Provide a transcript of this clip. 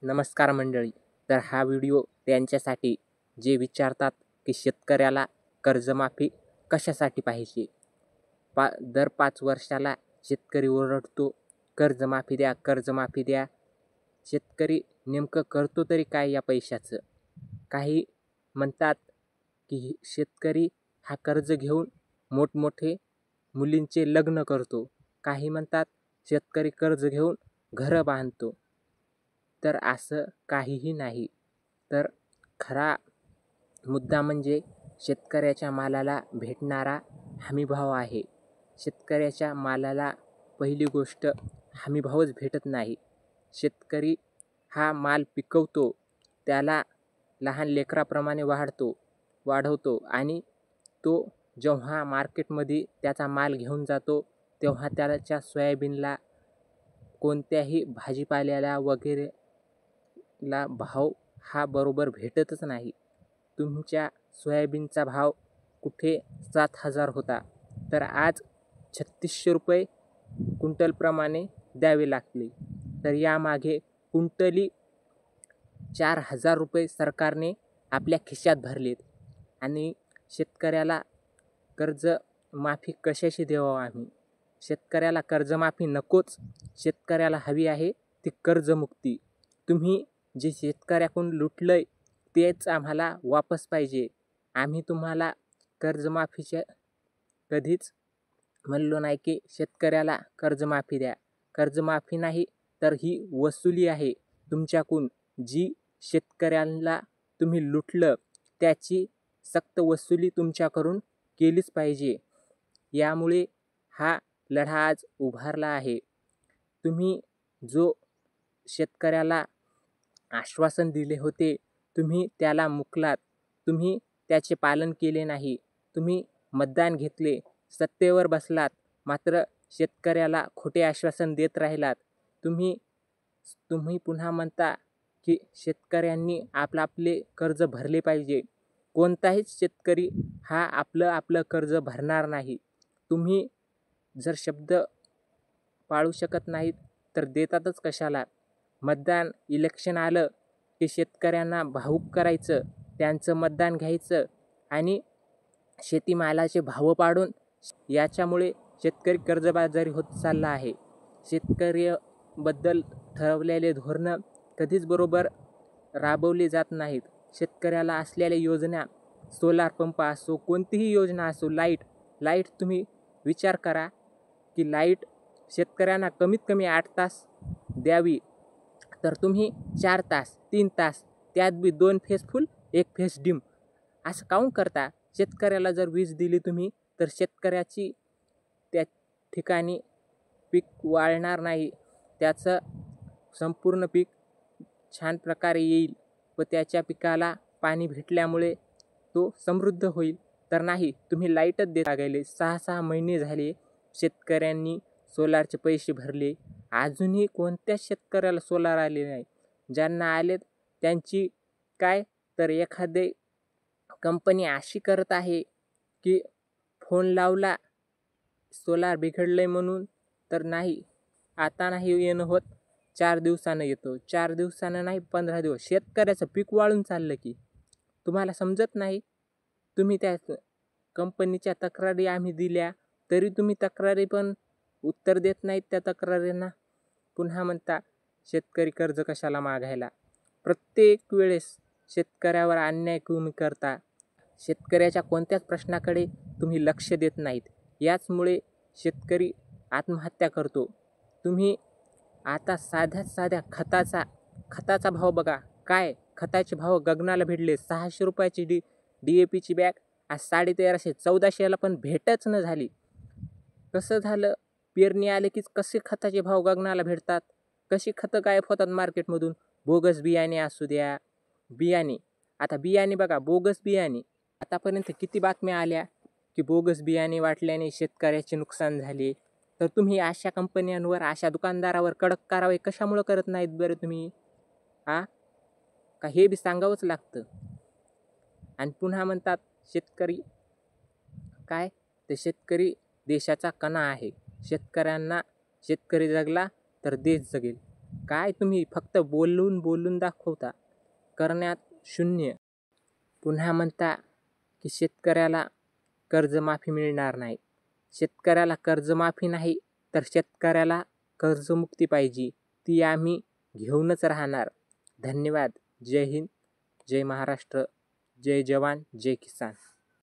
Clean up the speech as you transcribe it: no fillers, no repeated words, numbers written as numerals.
नमस्कार मंडळी. तर हा व्हिडिओ त्यांच्यासाठी जे विचारतात की शेतकऱ्याला कर्जमाफी कशासाठी पाहिजे. दर 5 वर्षाला शेतकरी ओरडतो, कर्जमाफी द्या, कर्जमाफी द्या. शेतकरी नेमकं करतो तरी काय या पैशाचं? काही म्हणतात की शेतकरी हा कर्ज घेऊन मोठमोठे मुलींचे लग्न करतो. काही म्हणतात शेतकरी कर्ज घेऊन घरं बांधतो. तर असं काहीही नाही. तर खरा मुद्दा म्हणजे शेतकऱ्याच्या मालाला भेटणारा हमीभाव आहे. शेतकऱ्याच्या मालाला पहिली गोष्ट हमीभावच भेटत नाही. शेतकरी हा माल पिकवतो, त्याला लहान लेकराप्रमाणे वाढवतो आणि तो जेव्हा मार्केटमध्ये त्याचा माल घेऊन जातो, तेव्हा त्याच्या सोयाबीनला कोणत्याही भाजीपाल्याला वगैरे ला भाव हा बरोबर भेटतच नाही. तुमच्या सोयाबीनचा भाव कुठे 7,000 होता, तर आज 3600 रुपये क्विंटलप्रमाणे द्यावे लागले. तर यामागे क्विंटली 4,000 रुपये सरकारने आपल्या खिशात भरलेत. आणि शेतकऱ्याला कर्जमाफी कशाशी द्यावं आम्ही? शेतकऱ्याला कर्जमाफी नकोच. शेतकऱ्याला हवी आहे ती कर्जमुक्ती. तुम्ही जे शेतकऱ्याकडून लुटलंय तेच आम्हाला वापस पाहिजे. आम्ही तुम्हाला कर्जमाफीच्या कधीच म्हणलो नाही की शेतकऱ्याला कर्जमाफी द्या. कर्जमाफी नाही तर ही वसुली आहे तुमच्याकडून. जी शेतकऱ्यांना तुम्ही लुटलं त्याची सक्त वसुली तुमच्याकडून केलीच पाहिजे. यामुळे हा लढा आज उभारला आहे. तुम्ही जो शेतकऱ्याला आश्वासन दिले होते, तुम्ही त्याला मुकलात. तुम्ही त्याचे पालन केले नाही. तुम्ही मतदान घेतले, सत्तेवर बसलात, मात्र शेतकऱ्याला खोटे आश्वासन देत राहिलात. तुम्ही पुन्हा म्हणता की शेतकऱ्यांनी आपले कर्ज भरले पाहिजे. कोणताहीच शेतकरी हा आपलं कर्ज भरणार नाही. तुम्ही जर शब्द पाळू शकत नाहीत तर देतातच कशाला? मतदान इलेक्शन आलं की शेतकऱ्यांना भावूक करायचं, त्यांचं मतदान घ्यायचं आणि शेतीमालाचे भाव पाडून याच्यामुळे शेतकरी कर्जबाजारी होत चालला आहे. शेतकऱ्याबद्दल ठरवलेले धोरणं कधीच बरोबर राबवले जात नाहीत. शेतकऱ्याला असलेल्या योजना, सोलार पंप असो, कोणतीही योजना असो, लाईट तुम्ही विचार करा की लाईट शेतकऱ्यांना कमीत कमी 8 तास द्यावी, तर तुम्ही 4 तास, 3 तास, त्यात बी 2 फेस फुल, 1 फेस डिम असं काऊन करता? शेतकऱ्याला जर वीज दिली तुम्ही तर शेतकऱ्याची त्या ठिकाणी पीक वाढणार नाही. त्याचं संपूर्ण पीक छान प्रकारे येईल व त्याच्या पिकाला पाणी भेटल्यामुळे तो समृद्ध होईल. तर नाही, तुम्ही लाईटच देता गेले. 6-6 महिने झाले शेतकऱ्यांनी सोलारचे पैसे भरले. अजूनही कोणत्याच शेतकऱ्याला सोलार आले नाही. ज्यांना आलेत त्यांची काय, तर एखादी कंपनी अशी करत आहे की फोन लावला सोलार बिघडलंय म्हणून, तर नाही, आता नाही येणं होत, 4 दिवसानं येतो. 4 दिवसानं नाही, 15 दिवस. शेतकऱ्याचं पीक वाळून चाललं की. तुम्हाला समजत नाही. तुम्ही त्या कंपनीच्या तक्रारी आम्ही दिल्या, तरी तुम्ही तक्रारी पण उत्तर देत नाहीत त्या तक्रारींना. पुन्हा म्हणता शेतकरी कर्ज कशाला मागायला. प्रत्येक वेळेस शेतकऱ्यावर अन्याय तुम्ही करता. शेतकऱ्याच्या कोणत्याच प्रश्नाकडे तुम्ही लक्ष देत नाहीत. याचमुळे शेतकरी आत्महत्या करतो. तुम्ही आता साध्या खताचा भाव बघा. काय खताचे भाव गगनाला भिडले. 600 रुपयाची DAPची बॅग आज 1350-1400ला पण भेटच न झाली. कसं झालं? पेरणी आले की कसे खताचे भाव गगनाला भेटतात, कशी खतं गायब होतात मार्केटमधून. बोगस बियाणे असू द्या. आता बियाणे बघा, बोगस बियाणे. आतापर्यंत किती बातम्या आल्या की बोगस बियाणे वाटल्याने शेतकऱ्याचे नुकसान झाले. तर तुम्ही अशा कंपन्यांवर, अशा दुकानदारावर कडक कारवाई कशामुळं करत नाहीत बरं तुम्ही? का हे बी सांगावंच लागतं? आणि पुन्हा म्हणतात शेतकरी काय, तर शेतकरी देशाचा कणा आहे. शेतकरी जगला तर देश जगेल. काय तुम्ही फक्त बोलून दाखवता, करण्यात शून्य. पुन्हा म्हणता की शेतकऱ्याला कर्जमाफी मिळणार नाही. शेतकऱ्याला कर्जमाफी नाही तर शेतकऱ्याला कर्जमुक्ती पाहिजे, ती आम्ही घेऊनच राहणार. धन्यवाद. जय हिंद, जय महाराष्ट्र, जय जवान, जय किसान.